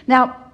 Now,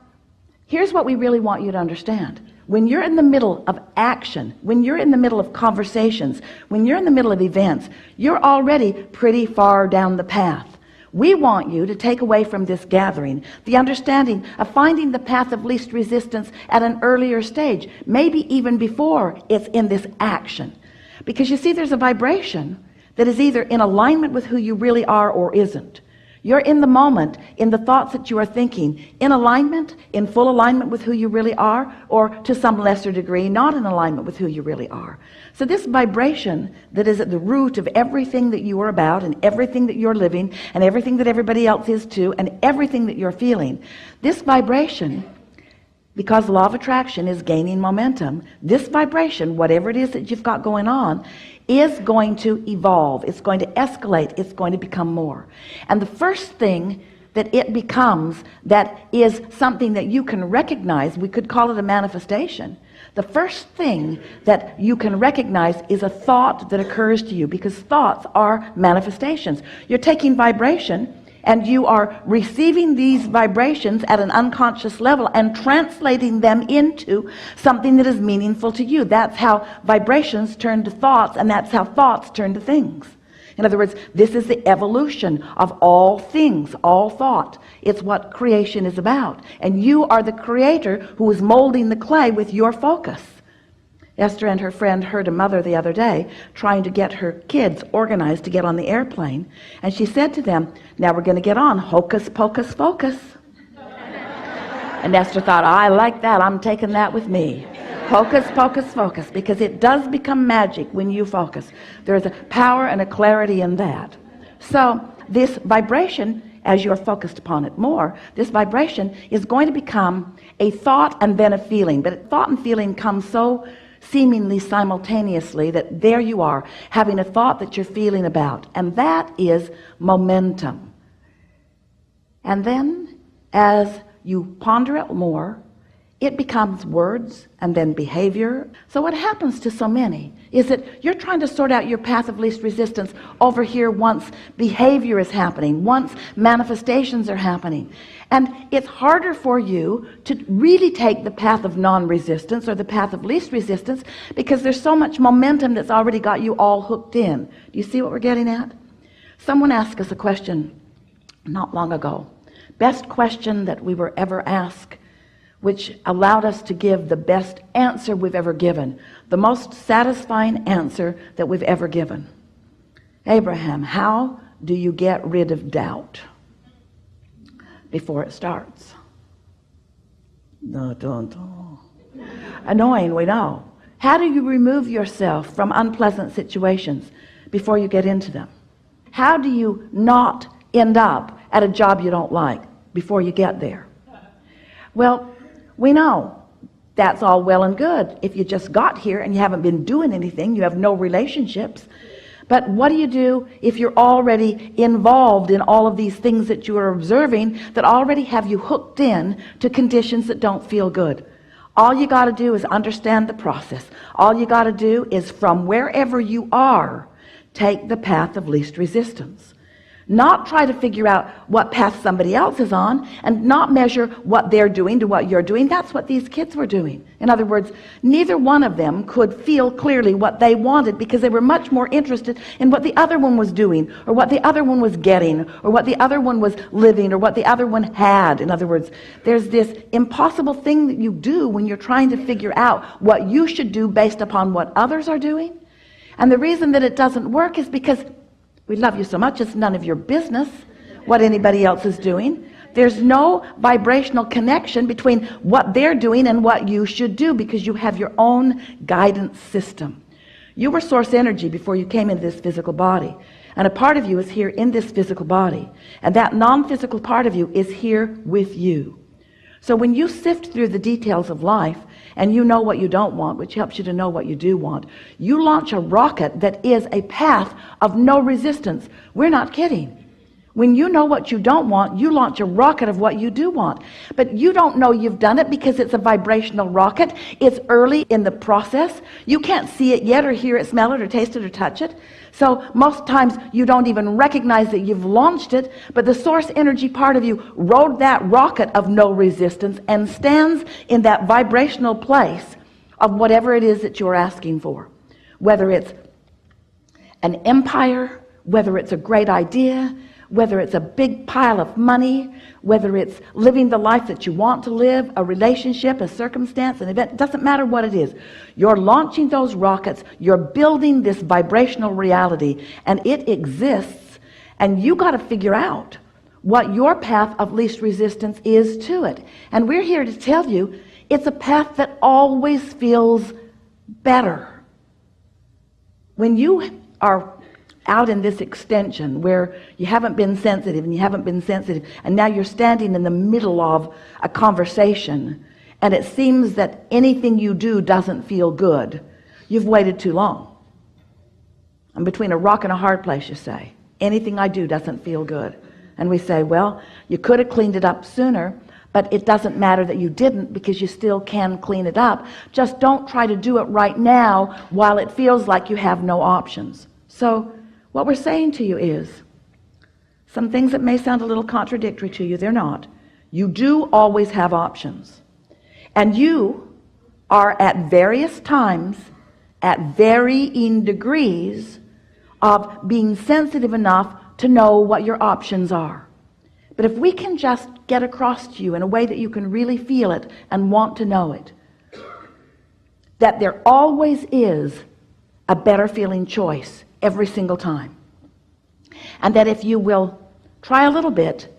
here's what we really want you to understand. When you're in the middle of action, when you're in the middle of conversations, when you're in the middle of events, you're already pretty far down the path. We want you to take away from this gathering the understanding of finding the path of least resistance at an earlier stage, maybe even before it's in this action. Because you see, there's a vibration that is either in alignment with who you really are or isn't. You're in the moment, in the thoughts that you are thinking, in alignment, in full alignment with who you really are, or to some lesser degree, not in alignment with who you really are. So this vibration that is at the root of everything that you are about, and everything that you're living, and everything that everybody else is too, and everything that you're feeling, this vibration, because the law of attraction is gaining momentum, this vibration, whatever it is that you've got going on, is going to evolve. It's going to escalate. It's going to become more. And the first thing that it becomes that is something that you can recognize, we could call it a manifestation. The first thing that you can recognize is a thought that occurs to you, because thoughts are manifestations. You're taking vibration and you are receiving these vibrations at an unconscious level and translating them into something that is meaningful to you. That's how vibrations turn to thoughts, and that's how thoughts turn to things. In other words, this is the evolution of all things, all thought. It's what creation is about. And you are the creator who is molding the clay with your focus. Esther and her friend heard a mother the other day trying to get her kids organized to get on the airplane. And she said to them, now we're going to get on, hocus pocus focus. And Esther thought, I like that. I'm taking that with me. Hocus pocus focus, because it does become magic when you focus. There's a power and a clarity in that. So this vibration, as you're focused upon it more, this vibration is going to become a thought and then a feeling. But thought and feeling come so seemingly simultaneously that there you are having a thought that you're feeling about, and that is momentum. And then as you ponder it more, it becomes words and then behavior. So what happens to so many is that you're trying to sort out your path of least resistance over here once behavior is happening, once manifestations are happening. And it's harder for you to really take the path of non-resistance or the path of least resistance because there's so much momentum that's already got you all hooked in. Do you see what we're getting at? Someone asked us a question not long ago. Best question that we were ever asked, which allowed us to give the best answer we've ever given, the most satisfying answer that we've ever given. Abraham, how do you get rid of doubt before it starts? Annoying, we know. How do you remove yourself from unpleasant situations before you get into them? How do you not end up at a job you don't like before you get there? Well, we know that's all well and good if you just got here and you haven't been doing anything, you have no relationships. But what do you do if you're already involved in all of these things that you are observing that already have you hooked in to conditions that don't feel good? All you got to do is understand the process. All you got to do is, from wherever you are, take the path of least resistance. Not try to figure out what path somebody else is on, and not measure what they're doing to what you're doing. That's what these kids were doing. In other words, neither one of them could feel clearly what they wanted because they were much more interested in what the other one was doing, or what the other one was getting, or what the other one was living, or what the other one had. In other words, there's this impossible thing that you do when you're trying to figure out what you should do based upon what others are doing. And the reason that it doesn't work is because we love you so much, it's none of your business what anybody else is doing. There's no vibrational connection between what they're doing and what you should do, because you have your own guidance system. You were source energy before you came into this physical body, and a part of you is here in this physical body, and that non-physical part of you is here with you. So when you sift through the details of life and you know what you don't want, which helps you to know what you do want, you launch a rocket that is a path of no resistance. We're not kidding. When you know what you don't want, you launch a rocket of what you do want. But you don't know you've done it because it's a vibrational rocket. It's early in the process. You can't see it yet or hear it, smell it, or taste it, or touch it. So most times you don't even recognize that you've launched it, but the source energy part of you rode that rocket of no resistance and stands in that vibrational place of whatever it is that you're asking for. Whether it's an empire, whether it's a great idea, whether it's a big pile of money, whether it's living the life that you want to live, a relationship, a circumstance, an event, doesn't matter what it is. You're launching those rockets, you're building this vibrational reality, and it exists, and you got to figure out what your path of least resistance is to it. And we're here to tell you it's a path that always feels better. When you are out in this extension where you haven't been sensitive and you haven't been sensitive, and now you're standing in the middle of a conversation and it seems that anything you do doesn't feel good, you've waited too long. I'm between a rock and a hard place, you say. Anything I do doesn't feel good. And we say, well, you could have cleaned it up sooner, but it doesn't matter that you didn't, because you still can clean it up. Just don't try to do it right now while it feels like you have no options. So what we're saying to you is, some things that may sound a little contradictory to you, they're not. You do always have options. And you are at various times, at varying degrees of being sensitive enough to know what your options are. But if we can just get across to you in a way that you can really feel it and want to know it, that there always is a better feeling choice every single time. And that if you will try a little bit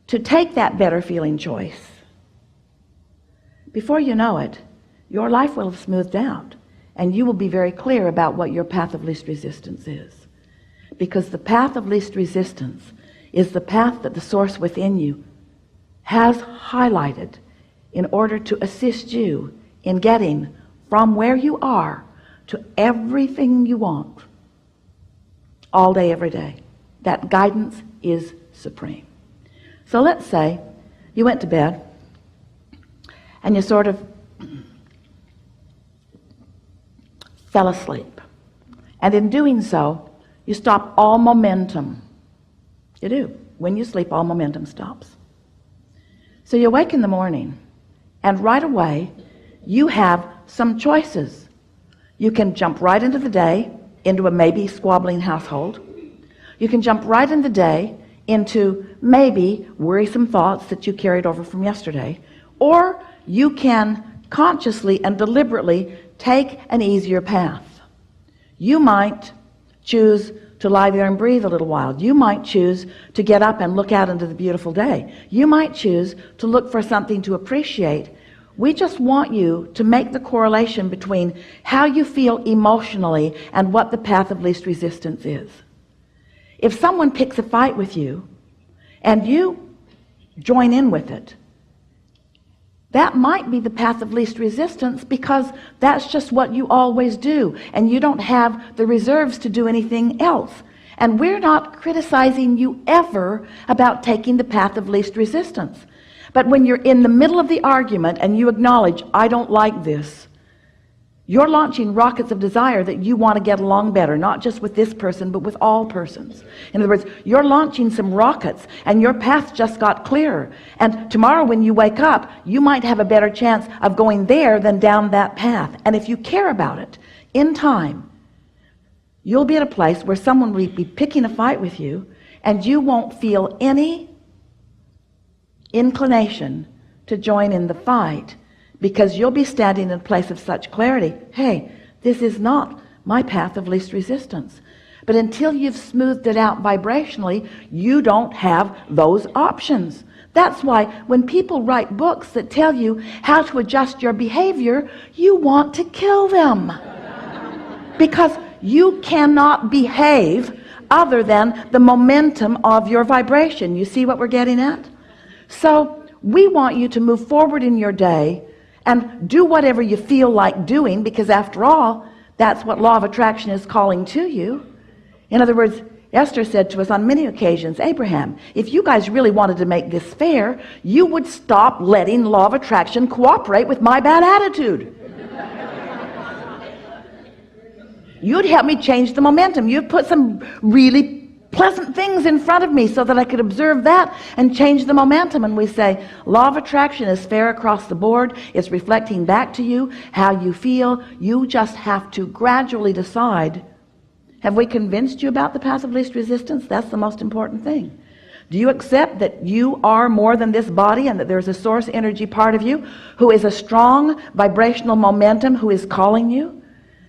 to take that better feeling choice, before you know it, your life will have smoothed out and you will be very clear about what your path of least resistance is. Because the path of least resistance is the path that the source within you has highlighted in order to assist you in getting from where you are to everything you want. All day, every day. That guidance is supreme. So let's say you went to bed and you sort of fell asleep. And in doing so, you stop all momentum. You do. When you sleep, all momentum stops. So you wake in the morning and right away you have some choices. You can jump right into the day, into a maybe squabbling household. You can jump right in the day into maybe worrisome thoughts that you carried over from yesterday. Or you can consciously and deliberately take an easier path. You might choose to lie there and breathe a little while. You might choose to get up and look out into the beautiful day. You might choose to look for something to appreciate. We just want you to make the correlation between how you feel emotionally and what the path of least resistance is. If someone picks a fight with you and you join in with it, that might be the path of least resistance, because that's just what you always do, and you don't have the reserves to do anything else. And we're not criticizing you ever about taking the path of least resistance. But when you're in the middle of the argument and you acknowledge, I don't like this, you're launching rockets of desire that you want to get along better, not just with this person, but with all persons. In other words, you're launching some rockets and your path just got clearer. And tomorrow when you wake up, you might have a better chance of going there than down that path. And if you care about it, in time, you'll be at a place where someone will be picking a fight with you and you won't feel any inclination to join in the fight, because you'll be standing in a place of such clarity. Hey, this is not my path of least resistance. But until you've smoothed it out vibrationally, you don't have those options. That's why when people write books that tell you how to adjust your behavior, you want to kill them. Because you cannot behave other than the momentum of your vibration. You see what we're getting at? So we want you to move forward in your day and do whatever you feel like doing, because after all, that's what law of attraction is calling to you. In other words, Esther said to us on many occasions, Abraham, if you guys really wanted to make this fair, you would stop letting law of attraction cooperate with my bad attitude. You'd help me change the momentum. You'd put some really pleasant things in front of me so that I could observe that and change the momentum. And we say, law of attraction is fair across the board. It's reflecting back to you how you feel. You just have to gradually decide, have we convinced you about the path of least resistance? That's the most important thing. Do you accept that you are more than this body and that there's a source energy part of you who is a strong vibrational momentum who is calling you?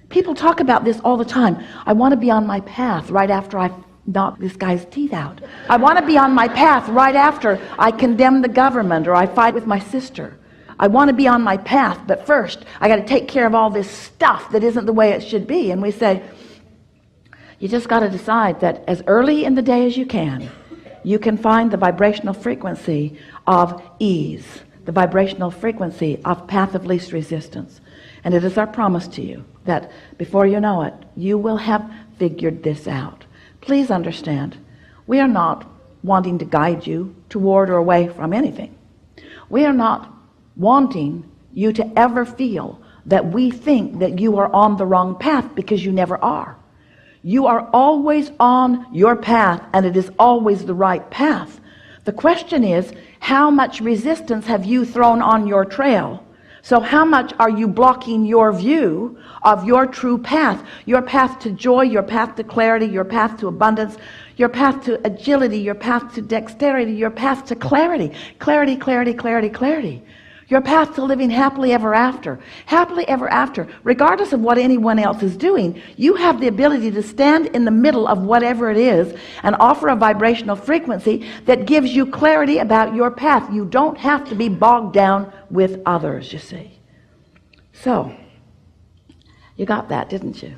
People talk about this all the time. I want to be on my path right after I knock this guy's teeth out. I want to be on my path right after I condemn the government or I fight with my sister. I want to be on my path, but first I got to take care of all this stuff that isn't the way it should be. And we say, you just got to decide that as early in the day as you can find the vibrational frequency of ease, the vibrational frequency of path of least resistance. And it is our promise to you that before you know it, you will have figured this out. Please understand, we are not wanting to guide you toward or away from anything. We are not wanting you to ever feel that we think that you are on the wrong path, because you never are. You are always on your path, and it is always the right path. The question is, how much resistance have you thrown on your trail? So how much are you blocking your view of your true path? Your path to joy, your path to clarity, your path to abundance, your path to agility, your path to dexterity, your path to clarity. Clarity, clarity, clarity, clarity. Your path to living happily ever after. Happily ever after. Regardless of what anyone else is doing, you have the ability to stand in the middle of whatever it is and offer a vibrational frequency that gives you clarity about your path. You don't have to be bogged down with others, you see. So, you got that, didn't you?